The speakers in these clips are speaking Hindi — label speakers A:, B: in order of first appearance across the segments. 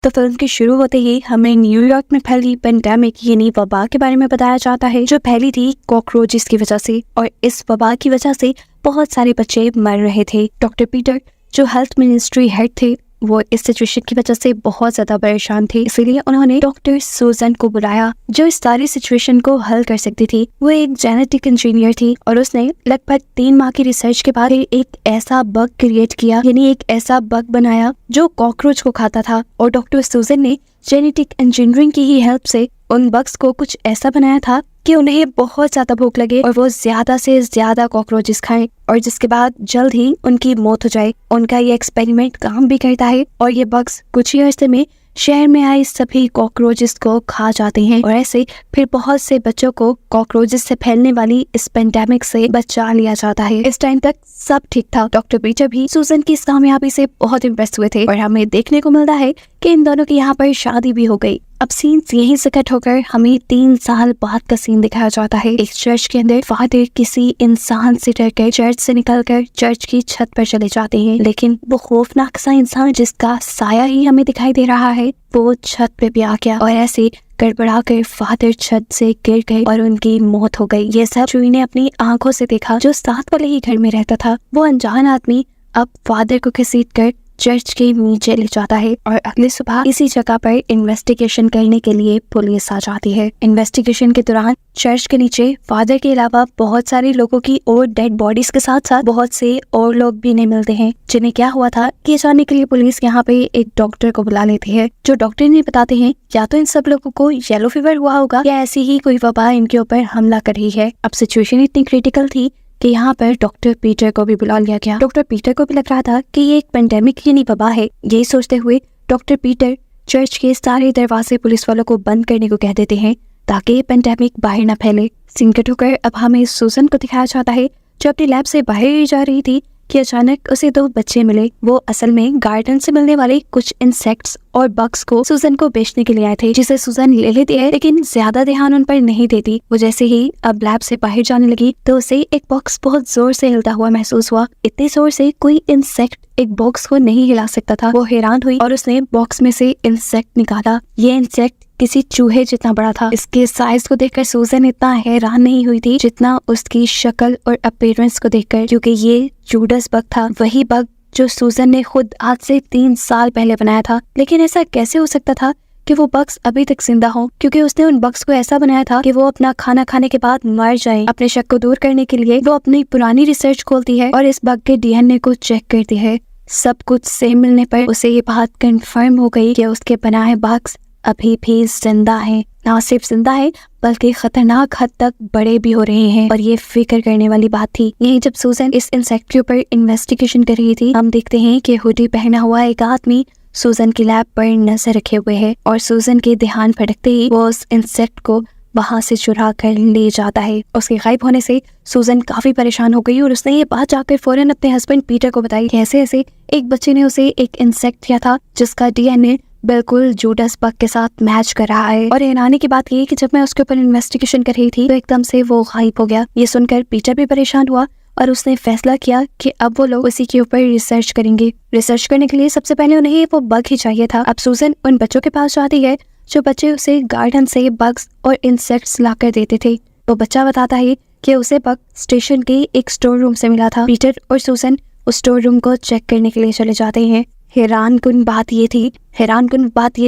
A: तो फिल्म के शुरू होते ही हमें न्यूयॉर्क में फैली पेंडेमिक यानी वबा के बारे में बताया जाता है, जो फैली थी कॉकरोचेस की वजह से। और इस वबा की वजह से बहुत सारे बच्चे मर रहे थे। डॉक्टर पीटर जो हेल्थ मिनिस्ट्री हेड थे, वो इस सिचुएशन की वजह से बहुत ज्यादा परेशान थे। इसीलिए उन्होंने डॉक्टर सुजन को बुलाया, जो इस सारी सिचुएशन को हल कर सकती थी। वो एक जेनेटिक इंजीनियर थी और उसने लगभग 3 माह की रिसर्च के बाद एक ऐसा बग क्रिएट किया, यानी एक ऐसा बग बनाया जो कॉकरोच को खाता था। और डॉक्टर सुजन ने जेनेटिक इंजीनियरिंग की ही हेल्प से उन बग्स को कुछ ऐसा बनाया था कि उन्हें बहुत ज्यादा भूख लगे और वो ज्यादा से ज्यादा कॉकरोचेस खाएं, और जिसके बाद जल्द ही उनकी मौत हो जाए। उनका ये एक्सपेरिमेंट काम भी करता है और ये बग्स कुछ ही अरसे में शहर में आए सभी कॉकरोचेस को खा जाते हैं। और ऐसे फिर बहुत से बच्चों को कॉकरोचेस से फैलने वाली इस पेंडेमिक से बचा लिया जाता है। इस टाइम तक सब ठीक था। डॉक्टर पीटर भी सुजन की इस कामयाबी से बहुत इम्प्रेस हुए थे और हमें देखने को मिलता है कि इन दोनों की यहाँ पर शादी भी हो गई। अब सीन यहीं से कट होकर हमें 3 साल बाद का सीन दिखाया जाता है। एक चर्च के अंदर फादर किसी इंसान से डरकर चर्च से निकलकर चर्च की छत पर चले जाते हैं, लेकिन वो खौफनाक सा इंसान जिसका साया ही हमें दिखाई दे रहा है, वो छत पे भी आ गया और ऐसे गड़बड़ा कर फादर छत से गिर गए और उनकी मौत हो गई। ये सब जूही ने अपनी आंखों से देखा। जो साथ वाले ही घर में रहता था, वो अनजान आदमी अब फादर को घसीट कर चर्च के नीचे ले जाता है और अगली सुबह इसी जगह पर इन्वेस्टिगेशन करने के लिए पुलिस आ जाती है। इन्वेस्टिगेशन के दौरान चर्च के नीचे फादर के अलावा बहुत सारे लोगों की और डेड बॉडीज के साथ साथ बहुत से और लोग भी नहीं मिलते हैं, जिन्हें क्या हुआ था ये जानने के लिए पुलिस यहाँ पे एक डॉक्टर को बुला लेती है। जो डॉक्टर इन्हें बताते हैं या तो इन सब लोगों को येलो फीवर हुआ होगा या ऐसी ही कोई वबा इनके ऊपर हमला कर रही है। अब सिचुएशन इतनी क्रिटिकल थी कि यहाँ पर डॉक्टर पीटर को भी बुला लिया गया। डॉक्टर पीटर को भी लग रहा था कि ये एक पेंडेमिक यानी वबा है। यही सोचते हुए डॉक्टर पीटर चर्च के सारे दरवाजे पुलिस वालों को बंद करने को कह देते हैं ताकि ये पेंडेमिक बाहर न फैले। सीन कट होकर अब हमें सुजन को दिखाया जाता है, जो अपनी लैब से बाहर जा रही थी कि अचानक उसे 2 बच्चे मिले। वो असल में गार्डन से मिलने वाले कुछ इंसेक्ट्स और बग्स को सुजन को बेचने के लिए आए थे, जिसे सुजन ले लेती है लेकिन ज्यादा ध्यान उन पर नहीं देती। वो जैसे ही अब लैब से बाहर जाने लगी तो उसे एक बॉक्स बहुत जोर से हिलता हुआ महसूस हुआ। इतने जोर से कोई इंसेक्ट एक बॉक्स को नहीं हिला सकता था। वो हैरान हुई और उसने बॉक्स में से इंसेक्ट निकाला। ये इंसेक्ट किसी चूहे जितना बड़ा था। इसके साइज को देखकर सुजन इतना हैरान नहीं हुई थी जितना उसकी शक्ल और अपीयरेंस को देखकर, क्योंकि ये जूडस बग था, वही बग जो सुजन ने खुद आज से 3 साल पहले बनाया था। लेकिन ऐसा कैसे हो सकता था कि वो बग्स अभी तक जिंदा हो, क्योंकि उसने उन बग्स को ऐसा बनाया था कि वो अपना खाना खाने के बाद मर जाएं। अपने शक को दूर करने के लिए वो अपनी पुरानी रिसर्च खोलती है और इस बग के डीएनए को चेक करती है। सब कुछ सेम मिलने पर उसे ये बात कंफर्म हो गई कि उसके बनाए बग्स अभी भी जिंदा हैं। ना सिर्फ जिंदा है बल्कि खतरनाक हद तक बड़े भी हो रहे हैं, और ये फिक्र करने वाली बात थी। यही जब सुजन इस इंसेक्ट के ऊपर इन्वेस्टिगेशन कर रही थी, हम देखते हैं कि हुडी पहना हुआ एक आदमी सुजन की लैब पर नजर रखे हुए है और सुजन के ध्यान भटकते ही वो उस इंसेक्ट को वहां से चुरा कर ले जाता है। उसके गायब होने से सुजन काफी परेशान हो गई और उसने ये बात जाकर फौरन अपने हस्बैंड पीटर को बताई। कैसे ऐसे एक बच्चे ने उसे एक इंसेक्ट दिया था जिसका डीएनए बिल्कुल जूडस बग के साथ मैच कर रहा है। और हैरानी की बात ये कि जब मैं उसके ऊपर इन्वेस्टिगेशन कर रही थी तो एकदम से वो गायब हो गया। ये सुनकर पीटर भी परेशान हुआ और उसने फैसला किया कि अब वो लोग उसी के ऊपर रिसर्च करेंगे। रिसर्च करने के लिए सबसे पहले उन्हें वो बग ही चाहिए था। अब सुजन उन बच्चों के पास जाती है जो बच्चे उसे गार्डन से बग्स और इंसेक्ट्स लाकर देते थे। वो बच्चा बताता है कि उसे बग स्टेशन के एक स्टोर रूम से मिला था। पीटर और सुजन उस स्टोर रूम को चेक करने के लिए चले जाते हैं। हैरानकुन बात ये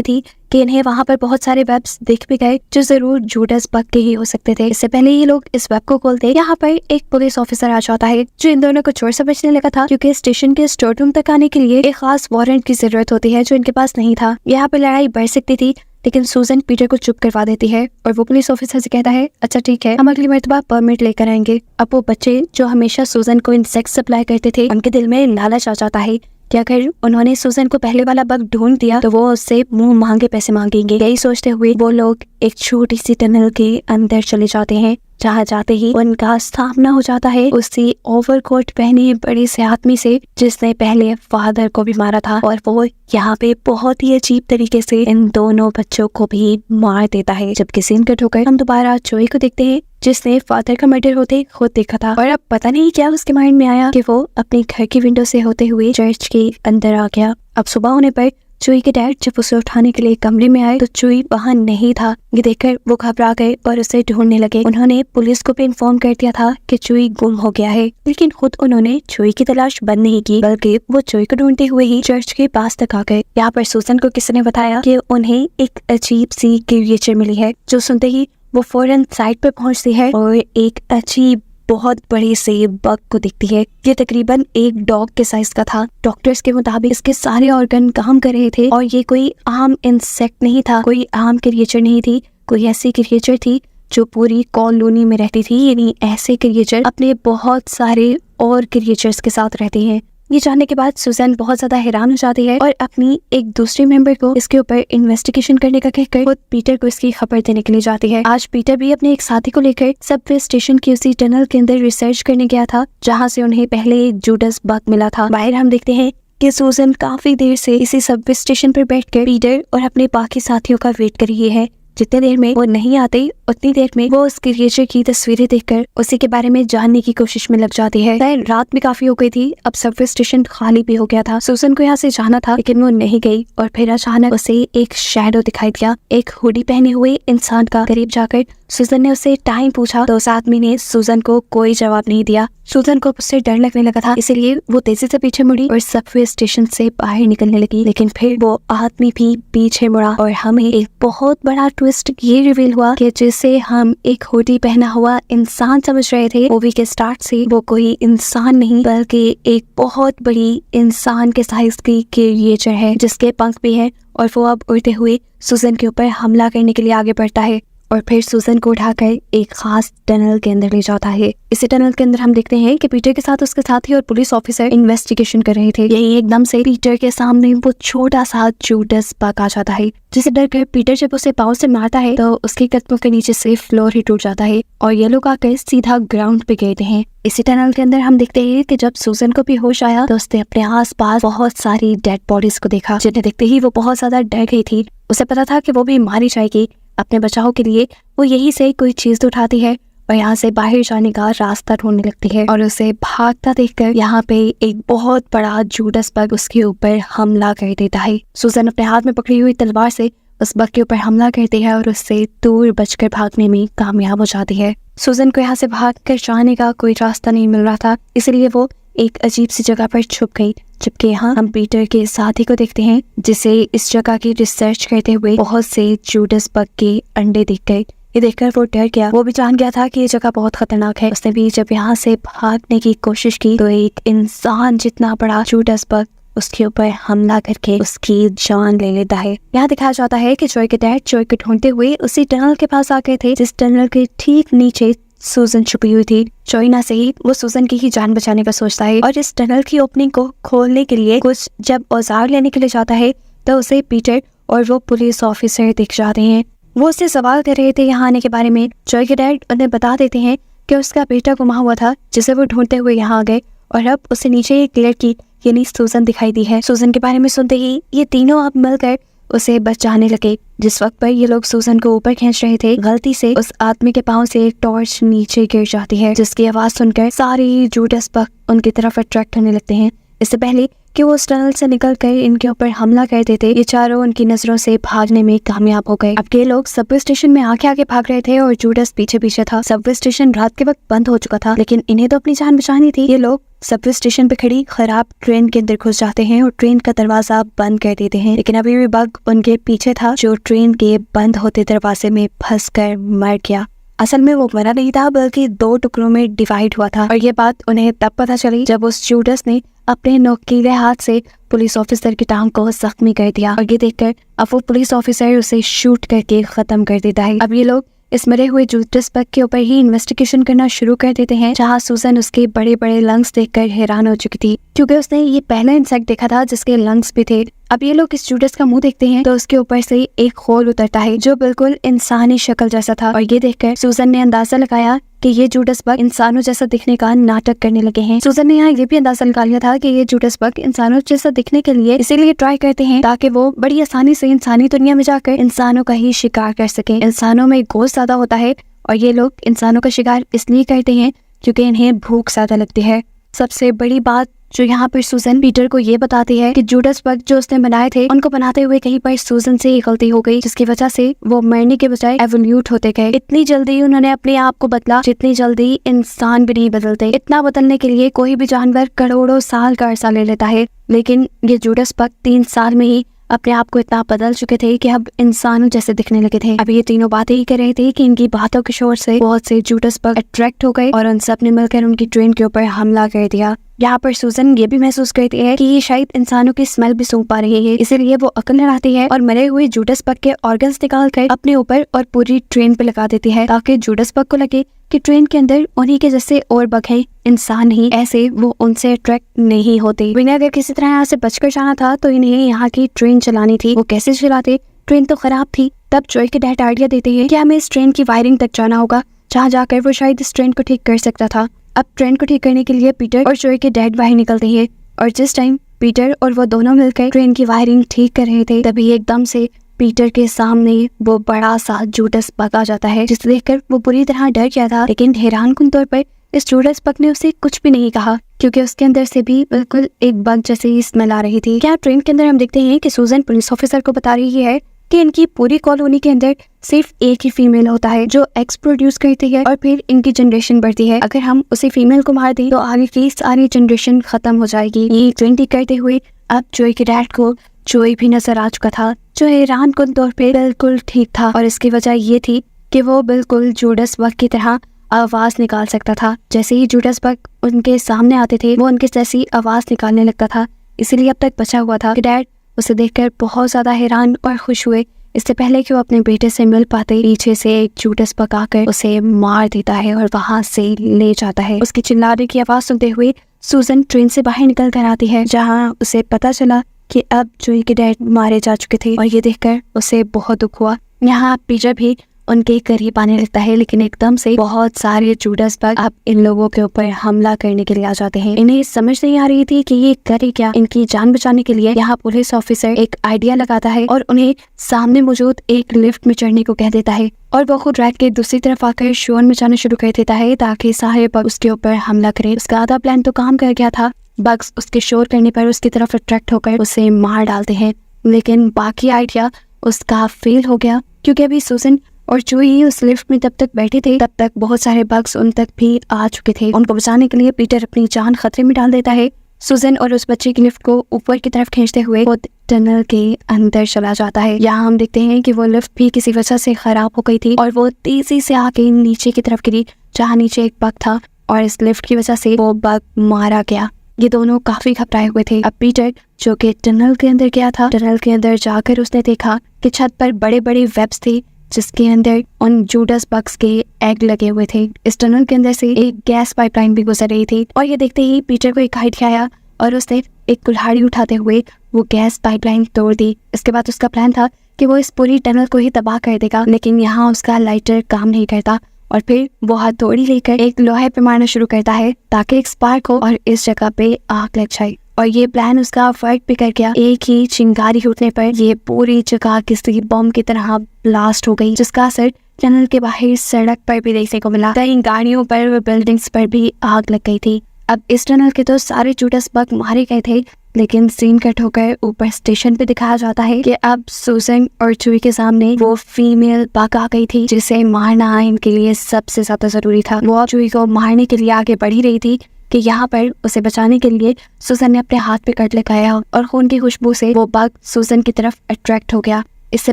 A: थी कि इन्हें वहाँ पर बहुत सारे वेब्स दिख भी गए जो जरूर जूडस बग के ही हो सकते थे। इससे पहले ये लोग इस वेब को खोलते, यहाँ पर एक पुलिस ऑफिसर आ जाता है जो इन दोनों को चोर समझने लगा था, क्योंकि स्टेशन के स्टोर रूम तक आने के लिए एक खास वारंट की जरूरत होती है जो इनके पास नहीं था। यहाँ पर लड़ाई बढ़ सकती थी, लेकिन सुजन पीटर को चुप करवा देती है और वो पुलिस ऑफिसर से कहता है, अच्छा ठीक है, हम अगली मर्तबा परमिट लेकर आएंगे। अब वो बच्चे जो हमेशा सुजन को इंसेक्ट सप्लाई करते थे, उनके दिल में लालच आ जाता है कि अगर उन्होंने सुजन को पहले वाला बग ढूंढ दिया तो वो उससे मुंह मांगे पैसे मांगेंगे। यही सोचते हुए वो लोग एक छोटी सी टनल के अंदर चले जाते हैं, जहाँ जाते ही उनका सामना हो जाता है उसी ओवरकोट पहने बड़े से आदमी से जिसने पहले फादर को भी मारा था, और वो यहाँ पे बहुत ही अजीब तरीके से इन दोनों बच्चों को भी मार देता है। जबकि सीन कट होकर हम दोबारा जोई को देखते हैं जिसने फादर का मर्डर होते खुद देखा था, और अब पता नहीं क्या उसके माइंड में आया कि वो अपने घर की विंडो से होते हुए चर्च के अंदर आ गया। अब सुबह होने पर चुई के डैड जब उसे उठाने के लिए कमरे में आए तो चुई वहाँ नहीं था। ये देखकर वो घबरा गए और उसे ढूंढने लगे। उन्होंने पुलिस को भी इन्फॉर्म कर दिया था कि चुई गुम हो गया है, लेकिन खुद उन्होंने चुई की तलाश बंद नहीं की, बल्कि वो चुई को ढूंढते हुए ही चर्च के पास तक आ गए। यहाँ पर सुसन को किसी ने बताया कि उन्हें एक अजीब सी क्रिएचर मिली है। जो सुनते ही वो फौरन साइड पे पहुंचती है और एक अजीब बहुत बड़ी से बग को दिखती है। ये तकरीबन एक डॉग के साइज का था। डॉक्टर्स के मुताबिक इसके सारे ऑर्गन काम कर रहे थे और ये कोई आम इंसेक्ट नहीं था, कोई आम क्रिएचर नहीं थी, कोई ऐसी क्रिएचर थी जो पूरी कॉलोनी में रहती थी। यानी ऐसे क्रिएचर अपने बहुत सारे और क्रिएचर्स के साथ रहते हैं। ये जानने के बाद सुजैन बहुत ज्यादा हैरान हो जाती है और अपनी एक दूसरे मेंबर को इसके ऊपर इन्वेस्टिगेशन करने का कहकर खुद पीटर को इसकी खबर देने के लिए जाती है। आज पीटर भी अपने एक साथी को लेकर सबवे स्टेशन की उसी टनल के अंदर रिसर्च करने गया था, जहाँ से उन्हें पहले एक जूडस बग मिला था। बाहर हम देखते हैं कि सुजैन काफी देर से इसी सबवे स्टेशन पर बैठकर पीटर और अपने बाकी साथियों का वेट कर रही है। जितनी देर में वो नहीं आते उतनी देर में वो उस क्रिएचर की तस्वीरें देखकर उसी के बारे में जानने की कोशिश में लग जाती है। रात में काफी हो गई थी, अब सबवे स्टेशन खाली भी हो गया था। सुसन को यहाँ से जाना था लेकिन वो नहीं गई और फिर अचानक उसे एक शैडो दिखाई दिया, एक हुडी पहने हुए इंसान का। करीब जाकर सुजन ने उससे टाइम पूछा तो उस आदमी ने सुजन को कोई जवाब नहीं दिया। सुजन को उससे डर लगने लगा था, इसलिए वो तेजी से पीछे मुड़ी और सबवे स्टेशन से बाहर निकलने लगी। लेकिन फिर वो आदमी भी पीछे मुड़ा और हमें एक बहुत बड़ा ट्विस्ट ये रिवील हुआ कि जिसे हम एक हुडी पहना हुआ इंसान समझ रहे थे, मूवी के स्टार्ट से वो कोई इंसान नहीं बल्कि एक बहुत बड़ी इंसान के साइज की क्रिएचर है, जिसके पंख भी है और वो अब उड़ते हुए सुजन के ऊपर हमला करने के लिए आगे बढ़ता है और फिर सुजन को उठाकर एक खास टनल के अंदर ले जाता है। इसी टनल के अंदर हम देखते हैं कि पीटर के साथ उसके साथी और पुलिस ऑफिसर इन्वेस्टिगेशन कर रहे थे। यही एकदम से पीटर के सामने वो छोटा सा जूडस बग आ जाता है, जिसे डर कर पीटर जब उसे पाँव से मारता है तो उसके कदमों के नीचे से फ्लोर ही टूट जाता है और ये लोग आकर सीधा ग्राउंड पे गिरते हैं। इसी टनल के अंदर हम देखते हैं कि जब सुजन को भी होश आया तो उसने अपने आसपास बहुत सारी डेड बॉडीज को देखा, जिन्हें देखते ही वो बहुत ज्यादा डर गई थी। उसे पता था कि वो भी मारी जाएगी। अपने बचाव के लिए वो यही से कोई चीज उठाती है और यहाँ से बाहर जाने का रास्ता ढूंढने लगती है और उसे भागता देखकर यहाँ पे एक बहुत बड़ा जूडस बग उसके ऊपर हमला कर देता है। सुजन अपने हाथ में पकड़ी हुई तलवार से उस बग के ऊपर हमला करती है और उससे दूर बचकर भागने में कामयाब हो जाती है। सुजन को यहाँ से भागकर जाने का कोई रास्ता नहीं मिल रहा था, इसलिए वो एक अजीब सी जगह पर छुप गई। जबकि यहाँ हम पीटर के साथी को देखते हैं, जिसे इस जगह की रिसर्च करते हुए बहुत से जूडस बग के अंडे दिख गए। ये देखकर वो डर गया। वो भी जान गया था कि ये जगह बहुत खतरनाक है। उसने भी जब यहाँ से भागने की कोशिश की तो एक इंसान जितना बड़ा जूडस बग उसके ऊपर हमला करके उसकी जान ले लेता है। यहाँ दिखाया जाता है कि जॉय के डैड जॉय को ढूंढते हुए उसी टनल के पास आ गए थे, जिस टनल के ठीक नीचे सुजन छुपी हुई थी। जॉय ना से ही वो सुजन की ही जान बचाने का सोचता है और इस टनल की ओपनिंग को खोलने के लिए कुछ जब औजार लेने के लिए जाता है तो उसे पीटर और वो पुलिस ऑफिसर दिख जाते हैं। वो उससे सवाल कर रहे थे यहाँ आने के बारे में। जॉय के डैड उन्हें बता देते हैं कि उसका बेटा गुमा हुआ था, जिसे वो ढूंढते हुए यहाँ आ गए और अब उसे नीचे एक लड़की यानी सुजन दिखाई दी है। सुजन के बारे में सुनते ही ये तीनों अब मिलकर उसे बचाने लगे। जिस वक्त पर ये लोग सुजन को ऊपर खींच रहे थे, गलती से उस आदमी के पांव से एक टॉर्च नीचे गिर जाती है, जिसकी आवाज सुनकर सारे जूडस बग उनकी तरफ अट्रैक्ट होने लगते हैं। इससे पहले कि वो उस टनल से निकलकर इनके ऊपर हमला कर देते, ये चारों उनकी नजरों से भागने में कामयाब हो गए। अब ये लोग सबवे स्टेशन में आगे आगे भाग रहे थे और जूडस पीछे पीछे था। सबवे स्टेशन रात के वक्त बंद हो चुका था, लेकिन इन्हें तो अपनी जान बचानी थी। ये लोग सबवे स्टेशन पे खड़ी खराब ट्रेन के अंदर घुस जाते हैं और ट्रेन का दरवाजा बंद कर देते हैं, लेकिन अभी भी बग उनके पीछे था, जो ट्रेन के बंद होते दरवाजे में फंस कर मर गया। असल में वो मरा नहीं था, बल्कि 2 टुकड़ों में डिवाइड हुआ था और ये बात उन्हें तब पता चली जब उस जूडस ने अपने नोकीले हाथ से पुलिस ऑफिसर की टांग को जख्मी कर दिया और ये देखकर अब वो पुलिस ऑफिसर उसे शूट करके खत्म कर देता है। अब ये लोग इस मरे हुए जूडस बग के ऊपर ही इन्वेस्टिगेशन करना शुरू कर देते हैं, जहाँ सुजन उसके बड़े बड़े लंग्स देखकर हैरान हो चुकी थी, क्योंकि उसने ये पहला इंसेक्ट देखा था जिसके लंग्स भी थे। अब ये लोग इस जूडस का मुंह देखते हैं तो उसके ऊपर से एक खोल उतरता है जो बिल्कुल इंसानी शक्ल जैसा था और ये देखकर सुजन ने अंदाजा लगाया कि ये जूडस बग इंसानों जैसा दिखने का नाटक करने लगे हैं। सुजन ने यहाँ ये भी अंदाजा लगा लिया था कि ये जूडस बग इंसानों जैसा दिखने के लिए इसीलिए ट्राई करते हैं ताकि वो बड़ी आसानी से इंसानी दुनिया में जाकर इंसानों का ही शिकार कर सके। इंसानों में गोश्त ज्यादा होता है और ये लोग इंसानों का शिकार इसलिए करते हैं क्योंकि इन्हें भूख ज्यादा लगती है। सबसे बड़ी बात जो यहाँ पर सूजन पीटर को ये बताती है कि जूडस बग जो उसने बनाए थे उनको बनाते हुए कहीं पर सूजन से ही गलती हो गई, जिसकी वजह से वो मरने के बजाय एवोल्यूट होते गए। इतनी जल्दी उन्होंने अपने आप को बदला जितनी जल्दी इंसान भी नहीं बदलते। इतना बदलने के लिए कोई भी जानवर करोड़ों साल का अरसा ले लेता है, लेकिन ये जूडस बग 3 साल में ही अपने आप को इतना बदल चुके थे कि अब इंसानों जैसे दिखने लगे थे। अब ये तीनों बातें ही कर रहे थे कि इनकी बातों के शोर से बहुत से जूडस बग अट्रैक्ट हो गए और उन सब ने मिलकर उनकी ट्रेन के ऊपर हमला कर दिया। यहाँ पर सूजन ये भी महसूस करती है कि ये शायद इंसानों की स्मेल भी सूंघ पा रही है, इसीलिए वो अकल लगाती है और मरे हुए जूडस बग के ऑर्गन्स निकाल कर अपने ऊपर और पूरी ट्रेन पे लगा देती है, ताकि जूडस बग को लगे कि ट्रेन के अंदर उन्हीं के जैसे और बग हैं, इंसान नहीं, ऐसे वो उनसे अट्रैक्ट नहीं होते। इन्हें अगर किसी तरह यहाँ से बचकर जाना था तो इन्हें यहाँ की ट्रेन चलानी थी। वो कैसे चलाते? ट्रेन तो खराब थी। तब जॉय के डैड आइडिया देते हैं कि हमें इस ट्रेन की वायरिंग तक जाना होगा, जहाँ जाकर वो शायद इस ट्रेन को ठीक कर सकता था। अब ट्रेन को ठीक करने के लिए पीटर और जॉय के डैड बाहर निकलते हैं और जिस टाइम पीटर और वो दोनों मिलकर ट्रेन की वायरिंग ठीक कर रहे थे, तभी एकदम से पीटर के सामने वो बड़ा सा जूडस बग आ जाता है, जिसे देखकर वो बुरी तरह डर गया था। लेकिन हैरानकुन तौर पर इस जूडस बग ने उसे कुछ भी नहीं कहा, क्योंकि उसके अंदर से भी बिल्कुल एक बग जैसे ही स्मेल आ रही थी। क्या ट्रेन के अंदर हम देखते हैं कि सूजन पुलिस ऑफिसर को बता रही है कि इनकी पूरी कॉलोनी के अंदर सिर्फ एक ही फीमेल होता है जो एग्स प्रोड्यूस करती है और फिर इनकी जनरेशन बढ़ती है। अगर हम उसी फीमेल को मार दें तो आगे की सारी जनरेशन खत्म हो जाएगी। ये ट्रेन करते हुए अब जॉय के डैड को जॉय भी नजर आ चुका था, जो हैरान कुन तौर पे बिल्कुल ठीक था और इसकी वजह ये थी कि वो बिल्कुल जूडस बग की तरह आवाज निकाल सकता था। जैसे ही जूडस बग उनके सामने आते थे वो उनके जैसी आवाज निकालने लगता था, इसीलिए अब तक बचा हुआ था। डैड उसे देखकर बहुत ज्यादा हैरान और खुश हुए। इससे पहले कि वो अपने बेटे से मिल पाते, पीछे से एक जूडस बग आकर उसे मार देता है और वहां से ले जाता है। उसकी चिल्लाने की आवाज सुनते हुए सूजन ट्रेन से बाहर निकल कर आती है, जहाँ उसे पता चला कि अब जॉय के डैड मारे जा चुके थे और ये देखकर उसे बहुत दुख हुआ। यहाँ पीटर भी उनके करीब आने लगता है, लेकिन एकदम से बहुत सारे जूडस बग अब इन लोगों के ऊपर हमला करने के लिए आ जाते हैं। इन्हें समझ नहीं आ रही थी कि ये करे क्या। इनकी जान बचाने के लिए यहाँ पुलिस ऑफिसर एक आइडिया लगाता है और उन्हें सामने मौजूद एक लिफ्ट में चढ़ने को कह देता है और वो खुद रैक के दूसरी तरफ आकर शोर मचाना शुरू कर देता है ताकि सारे बग उसके ऊपर हमला करें। उसका आधा प्लान तो काम कर गया था। बग्स उसके शोर करने पर उसकी तरफ अट्रैक्ट होकर उसे मार डालते हैं, लेकिन बाकी आइडिया उसका फेल हो गया, क्योंकि अभी सूजन और जॉय उस लिफ्ट में तब तक बैठे थे तब तक बहुत सारे बग्स उन तक भी आ चुके थे। उनको बचाने के लिए पीटर अपनी जान खतरे में डाल देता है। सूजन और उस बच्चे की लिफ्ट को ऊपर की तरफ खींचते हुए वो टनल के अंदर चला जाता है। यहाँ हम देखते हैं कि वो लिफ्ट भी किसी वजह से खराब हो गई थी और वो तेजी से आके नीचे की तरफ गिरी, जहाँ नीचे एक बग था और इस लिफ्ट की वजह से वो बग मारा गया। ये दोनों काफी घबराए हुए थे। अब पीटर जो कि टनल के अंदर गया था, टनल के अंदर जाकर उसने देखा कि छत पर बड़े बड़े वेब्स थे जिसके अंदर उन जूडस बग्स के एग लगे हुए थे। इस टनल के अंदर से एक गैस पाइपलाइन भी गुजर रही थी और ये देखते ही पीटर को एक आइडिया आया और उसने एक कुल्हाड़ी उठाते हुए वो गैस पाइपलाइन तोड़ दी। इसके बाद उसका प्लान था कि वो इस पूरी टनल को ही तबाह कर देगा, लेकिन यहाँ उसका लाइटर काम नहीं करता और फिर वो हथौड़ी लेकर एक लोहे पे मारना शुरू करता है ताकि एक स्पार्क हो और इस जगह पे आग लग जाए। और ये प्लान उसका वर्क भी कर गया। एक ही चिंगारी उठने पर ये पूरी जगह किसी बम की तरह ब्लास्ट हो गई, जिसका असर टनल के बाहर सड़क पर भी देखने को मिला। कई गाड़ियों पर व बिल्डिंग्स पर भी आग लग गई थी। अब इस टनल के तो सारे जूडस बग मारे गए थे, लेकिन सीन कट होकर ऊपर स्टेशन पे दिखाया जाता है कि अब सूजन और जॉय के सामने वो फीमेल बग आ गई थी जिसे मारना इनके लिए सबसे ज्यादा जरूरी था। वो जॉय को मारने के लिए आगे बढ़ ही रही थी कि यहाँ पर उसे बचाने के लिए सूजन ने अपने हाथ पे कट लगाया और खून की खुशबू से वो बग सूजन की तरफ अट्रैक्ट हो गया। इससे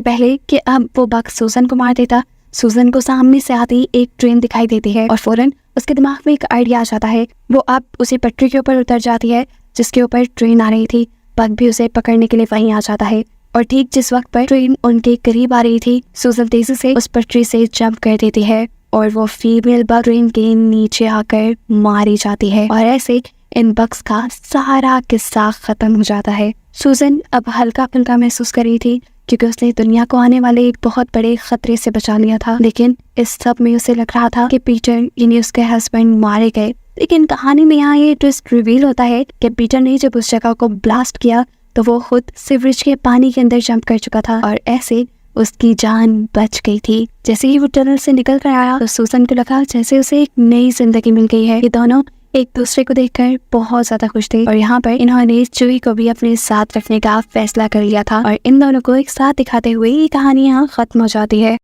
A: पहले कि अब वो बग सूजन को मार देता, सूजन को सामने से आती एक ट्रेन दिखाई देती है और फौरन उसके दिमाग में एक आइडिया आ जाता है। वो अब उसी पटरी के ऊपर उतर जाती है जिसके ऊपर ट्रेन आ रही थी। बग भी उसे पकड़ने के लिए वहीं आ जाता है और ठीक जिस वक्त पर ट्रेन उनके करीब आ रही थी, सूजन तेजी से उस पटरी से जंप कर देती है और वो फीमेल बग ट्रेन के नीचे आकर मारी जाती है और ऐसे इन बग्स का सारा किस्सा खत्म हो जाता है। सूजन अब हल्का फुल्का महसूस कर रही थी क्योंकि उसने दुनिया को आने वाले एक बहुत बड़े खतरे से बचा लिया था, लेकिन इस सब में उसे लग रहा था कि पीटर यानी उसके हस्बैंड मारे गए। लेकिन कहानी में यहाँ ये ट्विस्ट रिवील होता है कि पीटर ने जब उस जगह को ब्लास्ट किया तो वो खुद सीवरेज के पानी के अंदर जंप कर चुका था और ऐसे उसकी जान बच गई थी। जैसे ही वो टनल से निकल कर आया तो सूजन को लगा जैसे उसे एक नई जिंदगी मिल गई है। ये दोनों एक दूसरे को देखकर बहुत ज्यादा खुश थे और यहाँ पर इन्होंने चूही को भी अपने साथ रखने का फैसला कर लिया था और इन दोनों को एक साथ दिखाते हुए ये कहानी यहाँ खत्म हो जाती है।